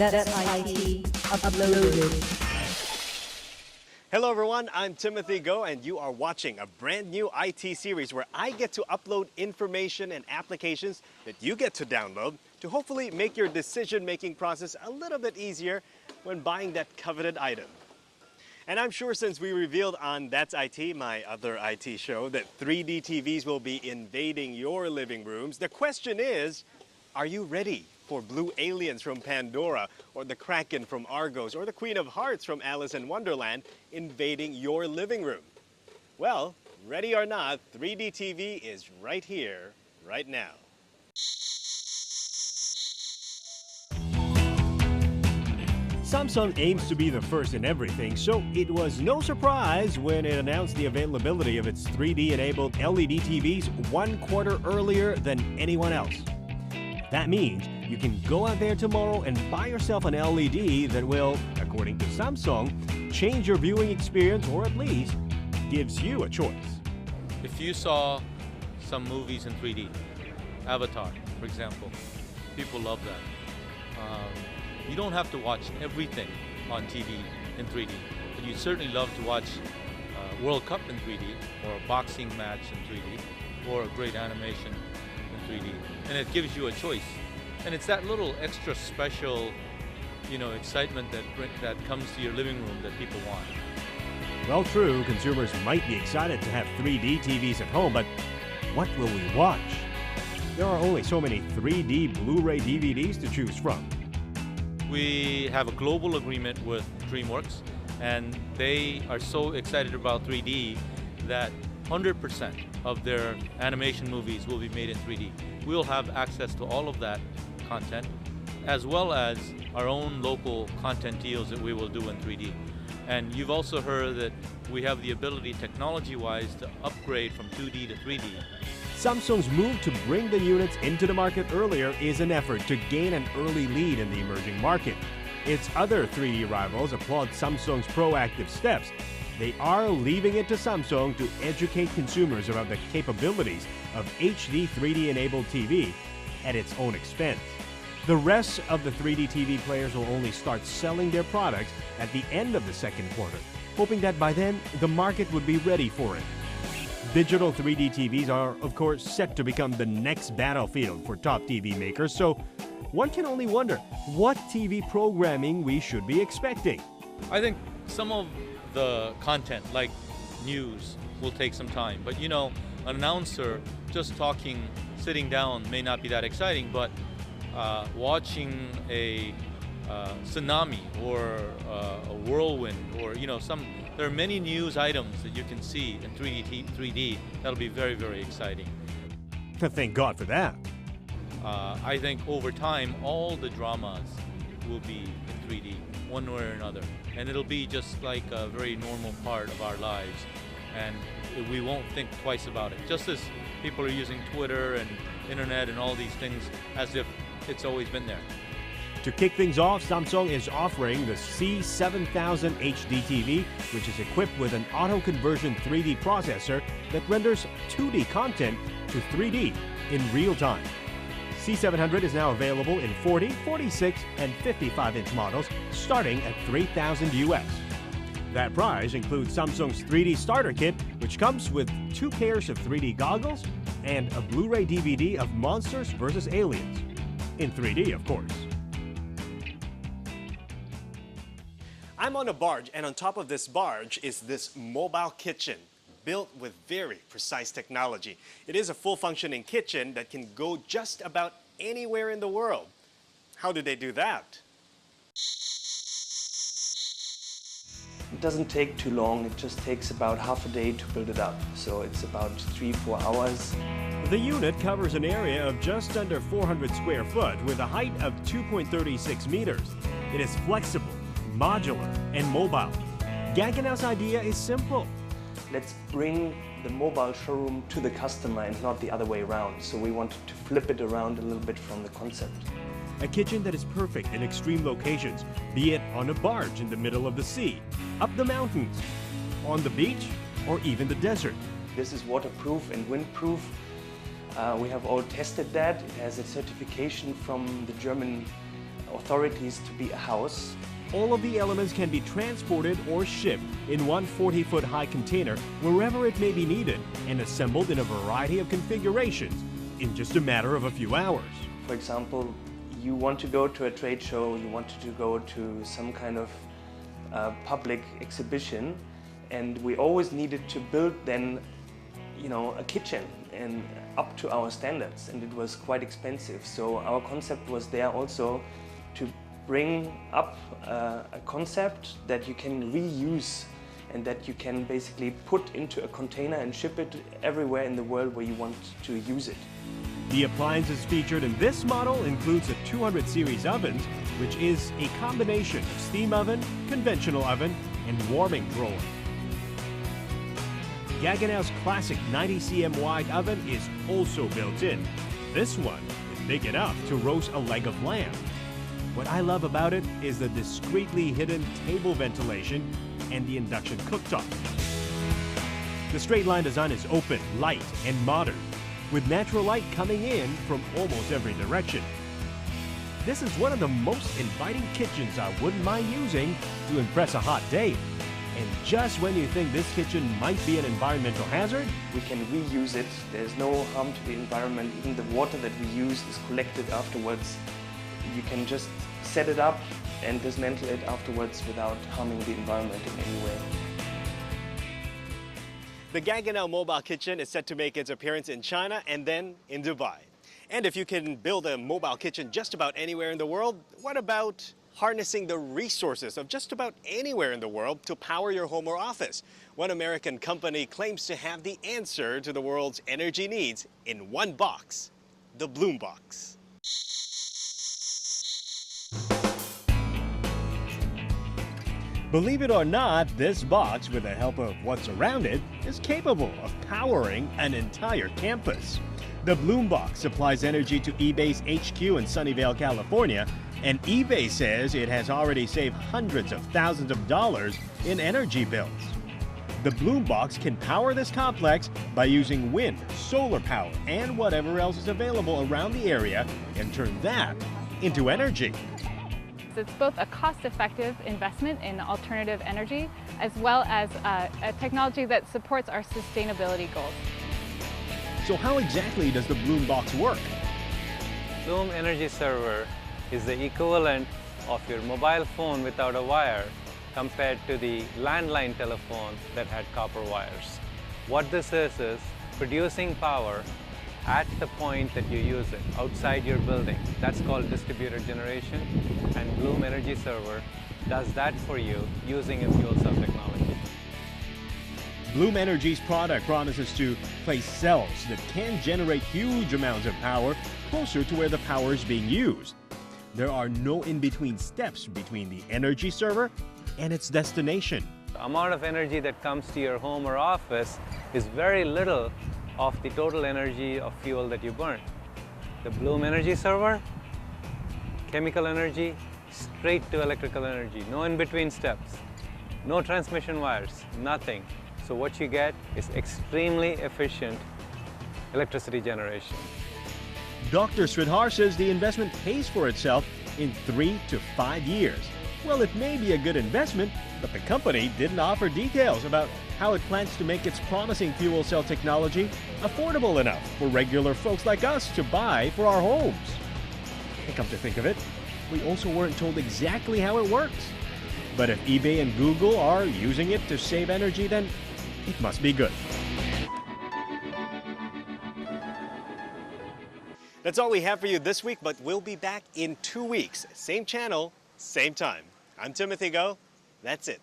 That's IT Uploaded. Hello everyone, I'm Timothy Go and you are watching a brand new IT series where I get to upload information and applications that you get to download to hopefully make your decision-making process a little bit easier when buying that coveted item. And I'm sure since we revealed on That's IT, my other IT show, that 3D TVs will be invading your living rooms, the question is, are you ready for blue aliens from Pandora, or the Kraken from Argos, or the Queen of Hearts from Alice in Wonderland invading your living room? Well, ready or not, 3D TV is right here, right now. Samsung aims to be the first in everything, so it was no surprise when it announced the availability of its 3D-enabled LED TVs 1 quarter earlier than anyone else. That means you can go out there tomorrow and buy yourself an LED that will, according to Samsung, change your viewing experience, or at least gives you a choice. If you saw some movies in 3D, Avatar, for example, people love that. You don't have to watch everything on TV in 3D, but you certainly love to watch World Cup in 3D, or a boxing match in 3D, or a great animation in 3D. And it gives you a choice. And it's that little extra special, excitement that comes to your living room that people want. Well, true, consumers might be excited to have 3D TVs at home, but what will we watch? There are only so many 3D Blu-ray DVDs to choose from. We have a global agreement with DreamWorks, and they are so excited about 3D that 100% of their animation movies will be made in 3D. We'll have access to all of that content, as well as our own local content deals that we will do in 3D. And you've also heard that we have the ability, technology-wise, to upgrade from 2D to 3D. Samsung's move to bring the units into the market earlier is an effort to gain an early lead in the emerging market. Its other 3D rivals applaud Samsung's proactive steps. They are leaving it to Samsung to educate consumers about the capabilities of HD 3D-enabled TV at its own expense. The rest of the 3D TV players will only start selling their products at the end of the second quarter, hoping that by then the market would be ready for it. Digital 3D TVs are, of course, set to become the next battlefield for top TV makers, so one can only wonder what TV programming we should be expecting. I think some of the content, like news, will take some time. But an announcer just talking, sitting down may not be that exciting, but watching a tsunami or a whirlwind, or there are many news items that you can see in 3D that'll be very, very exciting. Thank God for that. I think over time all the dramas will be in 3D one way or another, and it'll be just like a very normal part of our lives, and we won't think twice about it, just as people are using Twitter and internet and all these things as if it's always been there. To kick things off, Samsung is offering the C7000 HD TV, which is equipped with an auto-conversion 3D processor that renders 2D content to 3D in real time. C700 is now available in 40, 46, and 55-inch models, starting at $3,000 US. That price includes Samsung's 3D Starter Kit, which comes with 2 pairs of 3D goggles and a Blu-ray DVD of Monsters vs. Aliens. In 3D, of course. I'm on a barge, and on top of this barge is this mobile kitchen, built with very precise technology. It is a full-functioning kitchen that can go just about anywhere in the world. How do they do that? It doesn't take too long, it just takes about half a day to build it up. So it's about 3-4 hours. The unit covers an area of just under 400 square foot with a height of 2.36 meters. It is flexible, modular, and mobile. Gaggenau's idea is simple. Let's bring the mobile showroom to the customer and not the other way around. So we wanted to flip it around a little bit from the concept. A kitchen that is perfect in extreme locations, be it on a barge in the middle of the sea, up the mountains, on the beach, or even the desert. This is waterproof and windproof. We have all tested that. It has a certification from the German authorities to be a house. All of the elements can be transported or shipped in one 40-foot high container wherever it may be needed and assembled in a variety of configurations in just a matter of a few hours. For example, you want to go to a trade show, you want to go to some kind of public exhibition, and we always needed to build then, a kitchen and up to our standards, and it was quite expensive. So our concept was there also to bring up a concept that you can reuse and that you can basically put into a container and ship it everywhere in the world where you want to use it. The appliances featured in this model includes a 200 series oven, which is a combination of steam oven, conventional oven, and warming drawer. Gaggenau's classic 90 cm wide oven is also built in. This one is big enough to roast a leg of lamb. What I love about it is the discreetly hidden table ventilation and the induction cooktop. The straight line design is open, light, and modern, with natural light coming in from almost every direction. This is one of the most inviting kitchens I wouldn't mind using to impress a hot date. And just when you think this kitchen might be an environmental hazard, we can reuse it. There's no harm to the environment. Even the water that we use is collected afterwards. You can just set it up and dismantle it afterwards without harming the environment in any way. the Gaggenau Mobile Kitchen is set to make its appearance in China and then in Dubai. And if you can build a mobile kitchen just about anywhere in the world, what about harnessing the resources of just about anywhere in the world to power your home or office? One American company claims to have the answer to the world's energy needs in one box, the Bloom Box. Believe it or not, this box, with the help of what's around it, is capable of powering an entire campus. The Bloom Box supplies energy to eBay's HQ in Sunnyvale, California, and eBay says it has already saved hundreds of thousands of dollars in energy bills. The Bloom Box can power this complex by using wind, solar power, and whatever else is available around the area and turn that into energy. It's both a cost-effective investment in alternative energy as well as a technology that supports our sustainability goals. So how exactly does the Bloom Box work? Bloom Energy Server is the equivalent of your mobile phone without a wire compared to the landline telephone that had copper wires. What this is producing power at the point that you use it, outside your building. That's called distributed generation, and Bloom Energy Server does that for you using a fuel cell technology. Bloom Energy's product promises to place cells that can generate huge amounts of power closer to where the power is being used. There are no in-between steps between the energy server and its destination. The amount of energy that comes to your home or office is very little of the total energy of fuel that you burn. The Bloom Energy Server, chemical energy, straight to electrical energy, no in-between steps, no transmission wires, nothing. So what you get is extremely efficient electricity generation. Dr. Sridhar says the investment pays for itself in 3 to 5 years. Well, it may be a good investment, but the company didn't offer details about how it plans to make its promising fuel cell technology affordable enough for regular folks like us to buy for our homes. And come to think of it, we also weren't told exactly how it works. But if eBay and Google are using it to save energy, then it must be good. That's all we have for you this week, but we'll be back in 2 weeks. Same channel, same time. I'm Timothy Go. That's it.